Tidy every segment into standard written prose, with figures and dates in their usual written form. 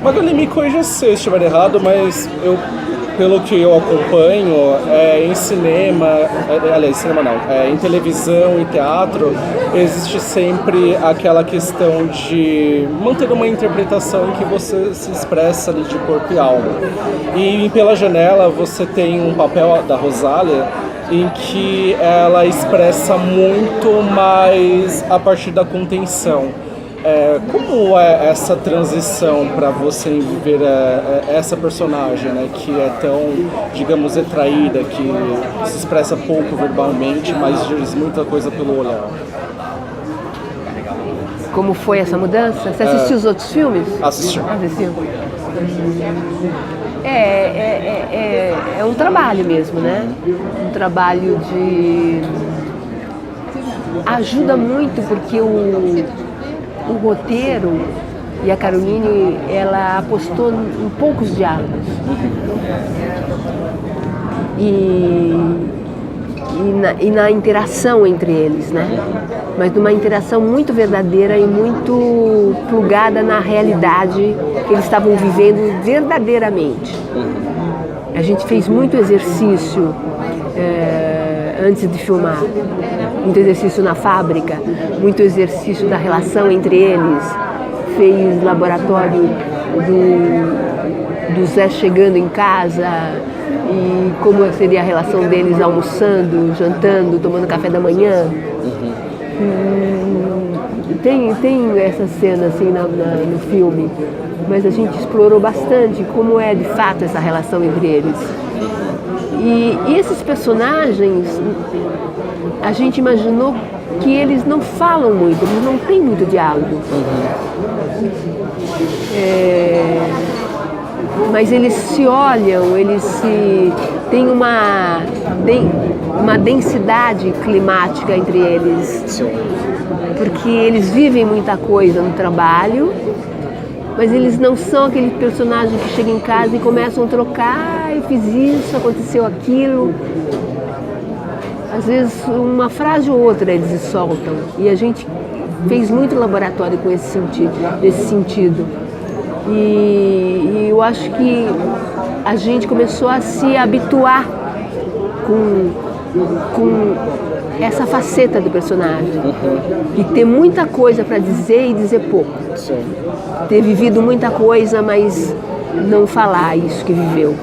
Magali, me corrija se eu estiver errado, mas pelo que eu acompanho, em cinema, aliás, cinema não, em televisão e teatro, existe sempre aquela questão de manter uma interpretação em que você se expressa ali de corpo e alma. E em Pela Janela você tem um papel da Rosália em que ela expressa muito mais a partir da contenção. Como é essa transição para você viver essa personagem, né, que é tão, digamos, retraída, que se expressa pouco verbalmente, mas diz muita coisa pelo olhar? Como foi essa mudança? Você assistiu os outros filmes? Assistiu. Assistiu. É um trabalho mesmo, né? Um trabalho de... Ajuda muito porque o roteiro e a Caroline, ela apostou em poucos diálogos. E na interação entre eles, né? Mas numa interação muito verdadeira e muito plugada na realidade que eles estavam vivendo verdadeiramente. A gente fez muito exercício antes de filmar, muito exercício na fábrica, muito exercício da relação entre eles, fez laboratório do Zé chegando em casa e como seria a relação deles almoçando, jantando, tomando café da manhã. Tem essa cena assim no filme, mas a gente explorou bastante como é de fato essa relação entre eles. E esses personagens, a gente imaginou que eles não falam muito, eles não têm muito diálogo. Mas eles se olham, tem uma densidade climática entre eles. Porque eles vivem muita coisa no trabalho, mas eles não são aquele personagem que chega em casa e começam a trocar, eu fiz isso, aconteceu aquilo. Às vezes uma frase ou outra eles se soltam. E a gente fez muito laboratório com nesse sentido. E eu acho que a gente começou a se habituar com essa faceta do personagem. De ter muita coisa para dizer e dizer pouco. Sim. Ter vivido muita coisa, mas não falar isso que viveu.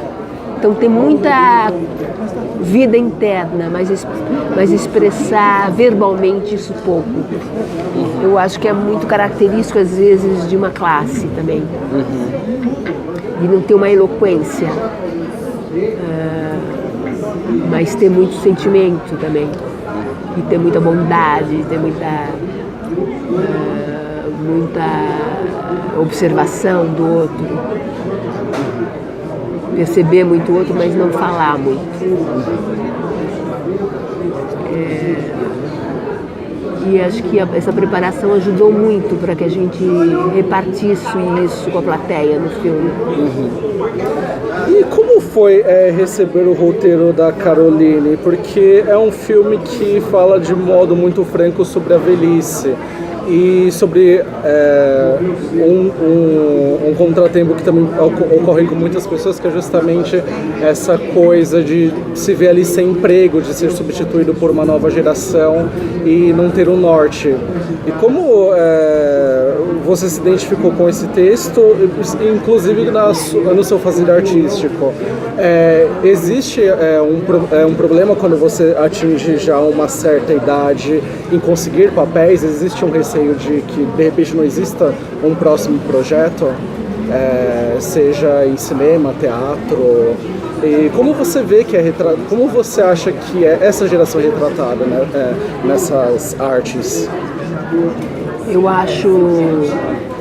Então tem muita vida interna, mas expressar verbalmente isso pouco. Eu acho que é muito característico às vezes de uma classe também. De não ter uma eloquência, mas ter muito sentimento também. E ter muita bondade, ter muita observação do outro, perceber muito o outro, mas não falar muito. E acho que essa preparação ajudou muito para que a gente repartisse isso com a plateia no filme. E como foi receber o roteiro da Caroline? Porque é um filme que fala de modo muito franco sobre a velhice e sobre um contratempo que também ocorre com muitas pessoas, que é justamente essa coisa de se ver ali sem emprego, de ser substituído por uma nova geração e não ter um norte. E como você se identificou com esse texto, inclusive no seu fazer artístico? Existe um problema quando você atinge já uma certa idade em conseguir papéis? Existe um receio de que de repente não exista um próximo projeto, seja em cinema, teatro? E como você vê que como você acha que essa geração retratada, né, nessas artes? Eu acho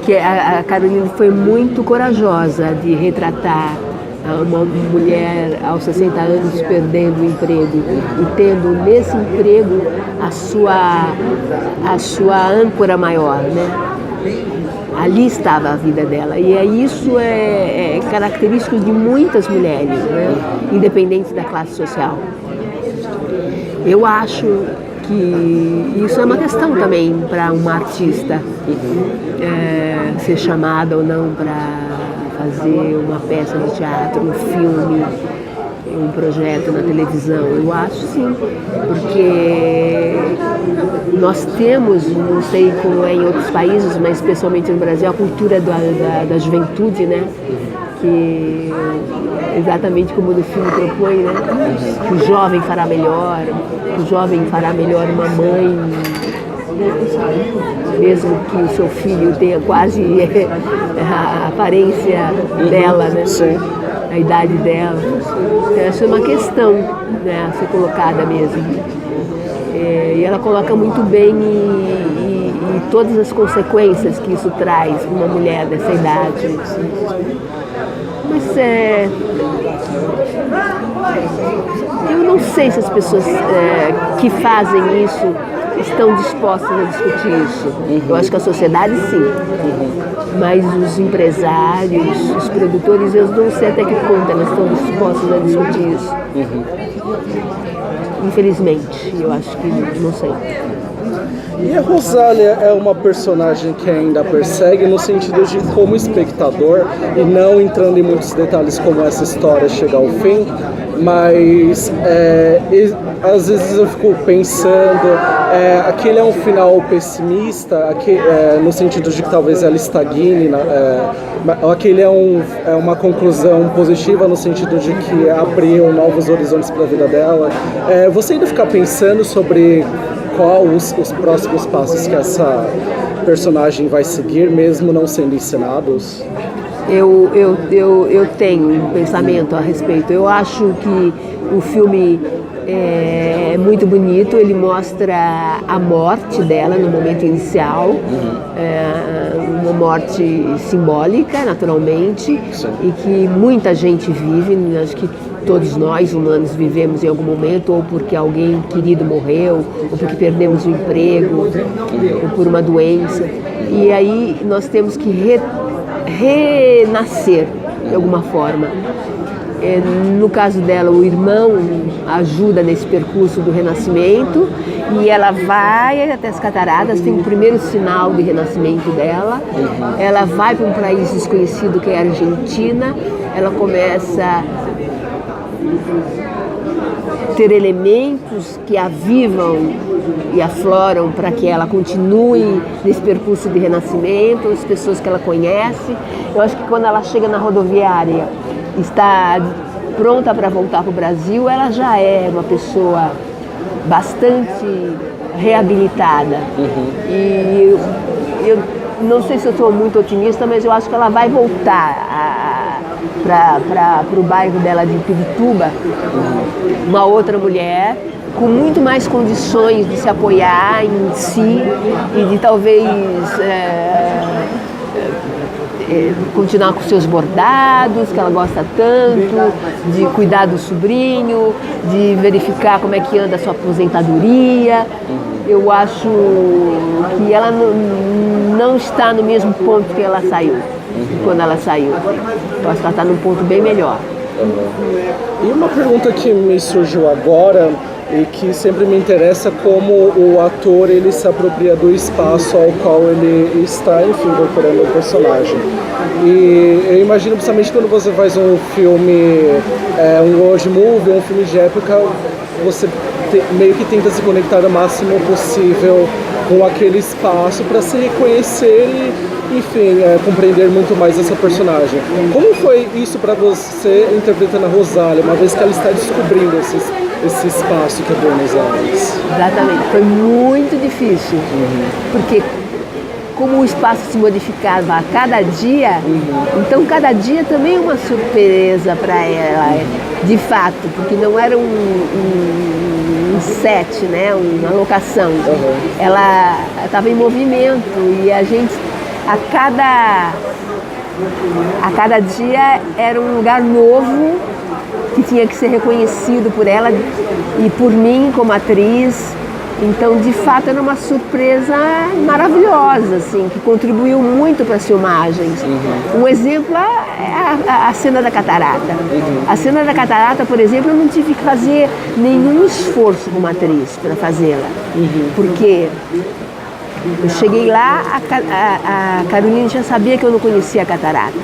que a Caroline foi muito corajosa de retratar uma mulher aos 60 anos perdendo o emprego e tendo nesse emprego a sua âncora maior, né? Ali estava a vida dela, e isso é característico de muitas mulheres, né? Independente da classe social. Eu acho que isso é uma questão também para uma artista, ser chamada ou não para fazer uma peça de teatro, um filme, um projeto na televisão. Eu acho sim, porque nós temos, não sei como é em outros países, mas especialmente no Brasil, a cultura da juventude, né? Que exatamente como no filme propõe, né? Que o jovem fará melhor, uma mãe, mesmo que o seu filho tenha quase a aparência dela, né? Sim. A idade dela. Então, essa é uma questão, né, a ser colocada mesmo. E ela coloca muito bem e todas as consequências que isso traz para uma mulher dessa idade. Mas eu não sei se as pessoas que fazem isso estão dispostas a discutir isso. Eu acho que a sociedade sim. Mas os empresários, os produtores, eu não sei até que ponto elas estão dispostas a discutir isso. Infelizmente, eu acho que não sei. E a Rosália é uma personagem que ainda persegue no sentido de como espectador, e não entrando em muitos detalhes como essa história chega ao fim, mas às vezes eu fico pensando, aquele é um final pessimista, no sentido de que talvez ela estagne, aquele é uma conclusão positiva no sentido de que abriu novos horizontes para a vida dela. Você ainda fica pensando sobre qual os próximos passos que essa personagem vai seguir, mesmo não sendo ensinados? Eu tenho um pensamento a respeito. Eu acho que o filme é muito bonito, ele mostra a morte dela no momento inicial, uma morte simbólica, naturalmente, e que muita gente vive, acho que todos nós humanos vivemos em algum momento, ou porque alguém querido morreu, ou porque perdemos o emprego, ou por uma doença. E aí nós temos que renascer de alguma forma. No caso dela, o irmão ajuda nesse percurso do renascimento e ela vai até as cataratas, tem o primeiro sinal de renascimento dela. Ela vai para um país desconhecido que é a Argentina, ela começa a ter elementos que avivam e afloram para que ela continue nesse percurso de renascimento, as pessoas que ela conhece. Eu acho que quando ela chega na rodoviária, está pronta para voltar para o Brasil, ela já é uma pessoa bastante reabilitada. E eu não sei se eu estou muito otimista, mas eu acho que ela vai voltar para o bairro dela de Pirituba, uma outra mulher com muito mais condições de se apoiar em si e de talvez continuar com seus bordados, que ela gosta tanto, de cuidar do sobrinho, de verificar como é que anda a sua aposentadoria. Eu acho que ela não está no mesmo ponto que ela saiu, quando ela saiu. Eu acho que ela está num ponto bem melhor. E uma pergunta que me surgiu agora e que sempre me interessa, como o ator ele se apropria do espaço ao qual ele está, enfim, incorporando o personagem. E eu imagino, principalmente quando você faz um filme, um road movie, um filme de época, você meio que tenta se conectar o máximo possível com aquele espaço para se reconhecer e, enfim, compreender muito mais essa personagem. Como foi isso para você interpretando a Rosália, uma vez que ela está descobrindo esse espaço que é Buenos Aires? Exatamente, foi muito difícil, porque como o espaço se modificava a cada dia, então cada dia também é uma surpresa para ela, de fato, porque não era um set, né, uma locação. Ela estava em movimento e a gente, a cada dia era um lugar novo que tinha que ser reconhecido por ela e por mim como atriz. Então, de fato, era uma surpresa maravilhosa, assim, que contribuiu muito para as filmagens. Um exemplo é a cena da catarata. A cena da catarata, por exemplo, eu não tive que fazer nenhum esforço como atriz para fazê-la. Porque eu cheguei lá, a Carolina já sabia que eu não conhecia a catarata.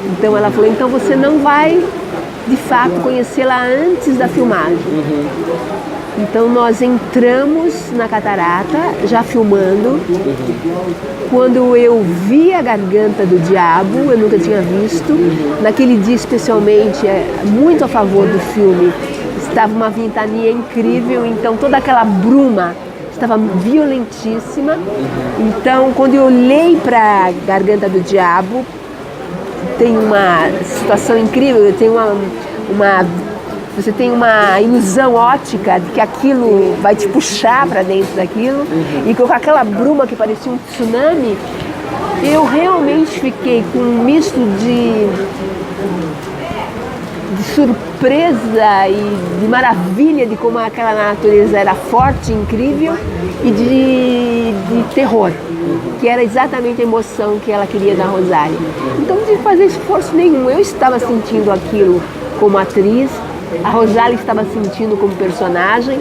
Então ela falou, então você não vai de fato conhecê-la antes da filmagem. Então nós entramos na catarata, já filmando. Quando eu vi a Garganta do Diabo, eu nunca tinha visto. Naquele dia especialmente, muito a favor do filme, estava uma ventania incrível, então toda aquela bruma estava violentíssima. Então quando eu olhei para a Garganta do Diabo, tem uma situação incrível, você tem uma ilusão ótica de que aquilo vai te puxar para dentro daquilo, e com aquela bruma que parecia um tsunami, eu realmente fiquei com um misto de surpresa e de maravilha de como aquela natureza era forte, incrível, e de terror, que era exatamente a emoção que ela queria da Rosália. Então não tive que fazer esforço nenhum, eu estava sentindo aquilo como atriz, a Rosália estava sentindo como personagem,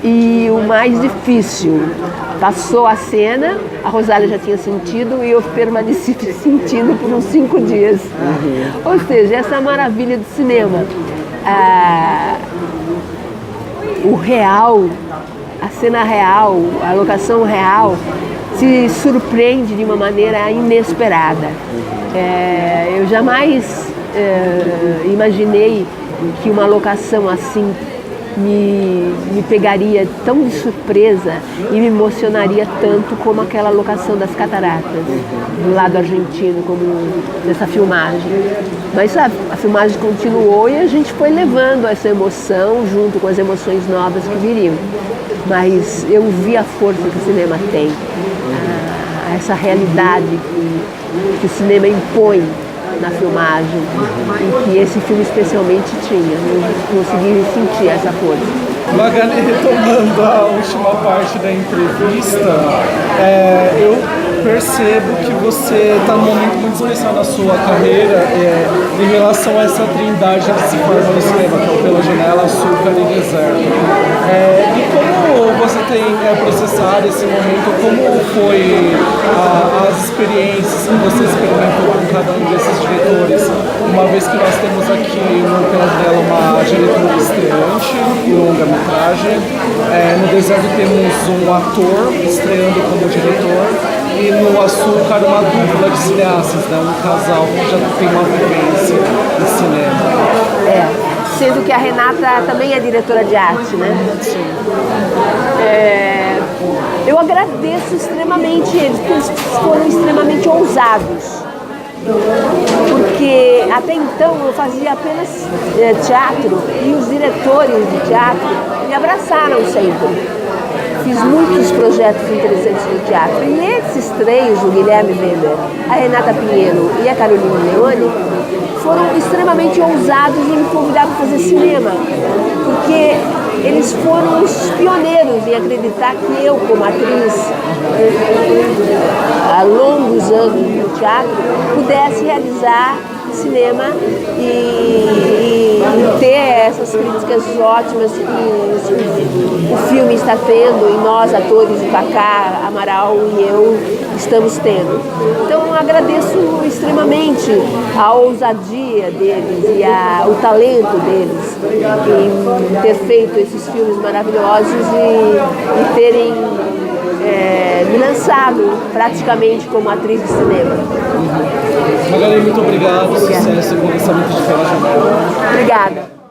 e o mais difícil, passou a cena, a Rosália já tinha sentido e eu permaneci sentindo por uns 5 dias. Ou seja, essa maravilha do cinema. O real, a cena real, a locação real se surpreende de uma maneira inesperada. Eu jamais imaginei que uma locação assim me pegaria tão de surpresa e me emocionaria tanto como aquela locação das cataratas do lado argentino, como nessa filmagem. Mas a filmagem continuou e a gente foi levando essa emoção junto com as emoções novas que viriam. Mas eu vi a força que o cinema tem, essa realidade que o cinema impõe na filmagem, e que esse filme especialmente tinha. Eu consegui sentir essa força. Magali, retomando a última parte da entrevista, eu percebo que você está num momento muito especial na sua carreira em relação a essa trindade que se forma no cinema, que é o Pela Janela, Açúcar e Deserto. E como você tem processado esse momento? Como foi as experiências que você experimentou com cada um desses diretores? Uma vez que nós temos aqui no Pela Janela uma diretora estreante, longa-metragem. No Deserto temos um ator estreando como diretor. E no Açúcar, uma dupla de cineastas, né? Um casal que já tem uma vivência em cinema. Sendo que a Renata também é diretora de arte, né? Sim. Eu agradeço extremamente eles, porque eles foram extremamente ousados. Porque até então eu fazia apenas teatro, e os diretores de teatro me abraçaram sempre. Fiz muitos projetos interessantes no teatro. E esses três, o Guilherme Weber, a Renata Pinheiro e a Carolina Leone, foram extremamente ousados em me convidar para fazer cinema. Porque eles foram os pioneiros em acreditar que eu, como atriz, há longos anos no teatro, pudesse realizar cinema e ter essas críticas ótimas que o filme está tendo, e nós, atores, o Cacá, Amaral e eu, estamos tendo. Então agradeço extremamente a ousadia deles e o talento deles em ter feito esses filmes maravilhosos e terem me lançado praticamente como atriz de cinema. Magali, muito obrigado. Sucesso com o lançamento de Pela Janela. Obrigada.